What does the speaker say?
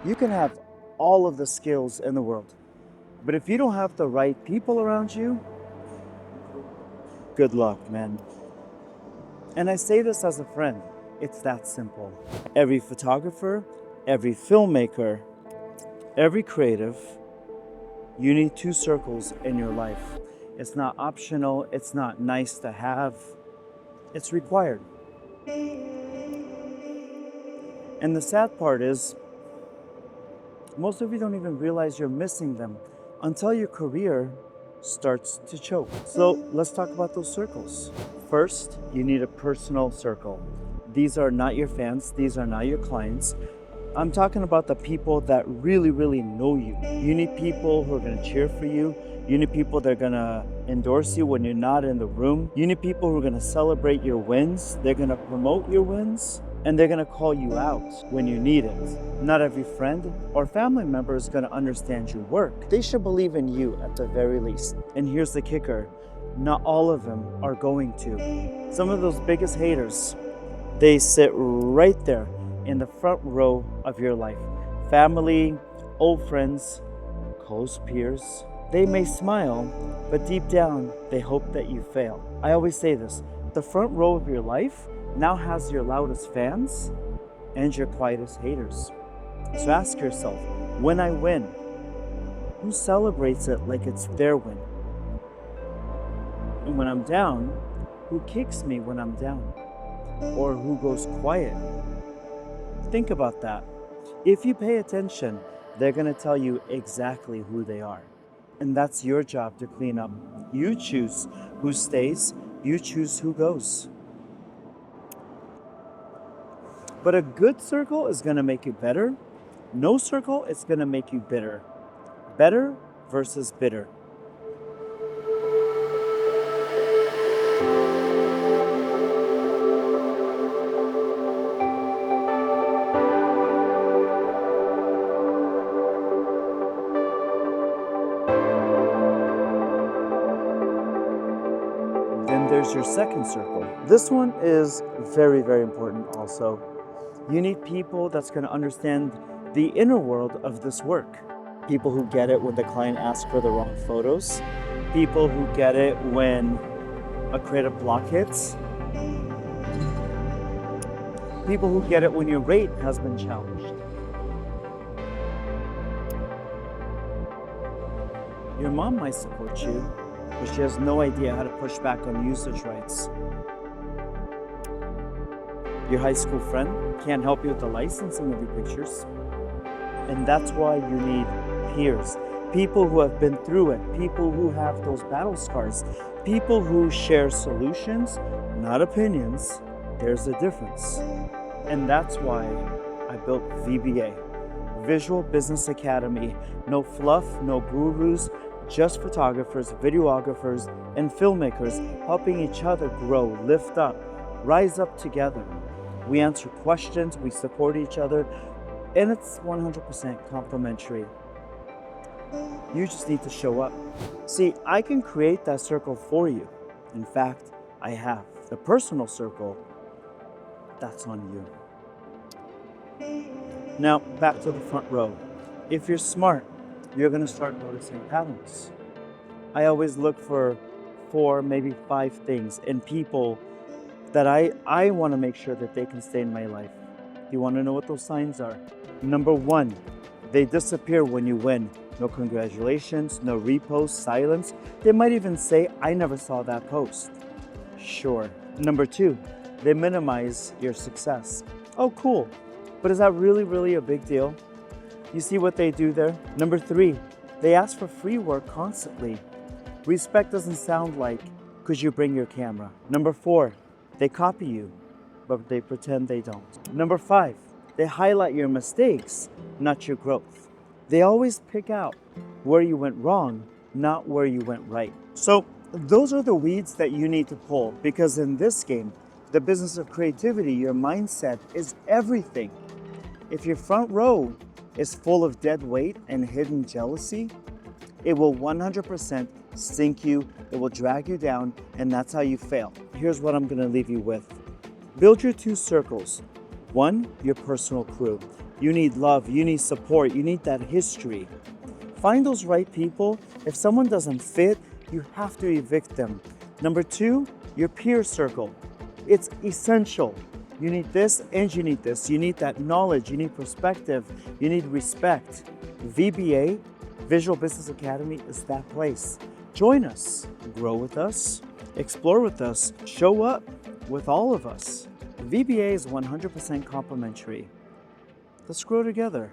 You can have all of the skills in the world, but if you don't have the right people around you, good luck, man. And I say this as a friend. It's that simple. Every photographer, every filmmaker, every creative, you need two circles in your life. It's not optional, it's not nice to have, it's required. And the sad part is, most of you don't even realize you're missing them until your career starts to choke. So let's talk about those circles. First, you need a personal circle. These are not your fans, these are not your clients. I'm talking about the people that really, really know you. You need people who are gonna cheer for you. You need people that are gonna endorse you when you're not in the room. You need people who are gonna celebrate your wins. They're gonna promote your wins, and they're gonna call you out when you need it. Not every friend or family member is gonna understand your work. They should believe in you at the very least. And here's the kicker, not all of them are going to. Some of those biggest haters, they sit right there in the front row of your life. Family, old friends, close peers. They may smile, but deep down, they hope that you fail. I always say this, the front row of your life now has your loudest fans and your quietest haters. So ask yourself, when I win, who celebrates it like it's their win? And when I'm down, who kicks me when I'm down? Or who goes quiet? Think about that. If you pay attention, they're gonna tell you exactly who they are. And that's your job to clean up. You choose who stays, you choose who goes. But a good circle is gonna make you better. No circle is gonna make you bitter. Better versus bitter. Then there's your second circle. This one is very, very important also. You need people that's going to understand the inner world of this work. People who get it when the client asks for the wrong photos. People who get it when a creative block hits. People who get it when your rate has been challenged. Your mom might support you, but she has no idea how to push back on usage rights. Your high school friend can't help you with the licensing of your pictures. And that's why you need peers. People who have been through it, people who have those battle scars, people who share solutions, not opinions. There's a difference. And that's why I built VBA, Visual Business Academy. No fluff, no gurus, just photographers, videographers, and filmmakers helping each other grow, lift up, rise up together. We answer questions, we support each other, and it's 100% complimentary. You just need to show up. See, I can create that circle for you. In fact, I have. The personal circle, that's on you. Now, back to the front row. If you're smart, you're gonna start noticing patterns. I always look for 4, maybe 5 things in people that I wanna make sure that they can stay in my life. You wanna know what those signs are? Number 1, they disappear when you win. No congratulations, no repost, silence. They might even say, I never saw that post. Sure. Number 2, they minimize your success. Oh, cool. But is that really a big deal? You see what they do there? Number 3, they ask for free work constantly. Respect doesn't sound like, could you bring your camera? Number 4, they copy you, but they pretend they don't. Number 5, they highlight your mistakes, not your growth. They always pick out where you went wrong, not where you went right. So those are the weeds that you need to pull, because in this game, the business of creativity, your mindset is everything. If your front row is full of dead weight and hidden jealousy, it will 100% sink you, it will drag you down, and that's how you fail. Here's what I'm gonna leave you with. Build your 2 circles. One, your personal crew. You need love, you need support, you need that history. Find those right people. If someone doesn't fit, you have to evict them. Number two, your peer circle. It's essential. You need this and you need this. You need that knowledge, you need perspective, you need respect. VBA, Visual Business Academy, is that place. Join us, grow with us, explore with us, show up with all of us. VBA is 100% complimentary. Let's grow together.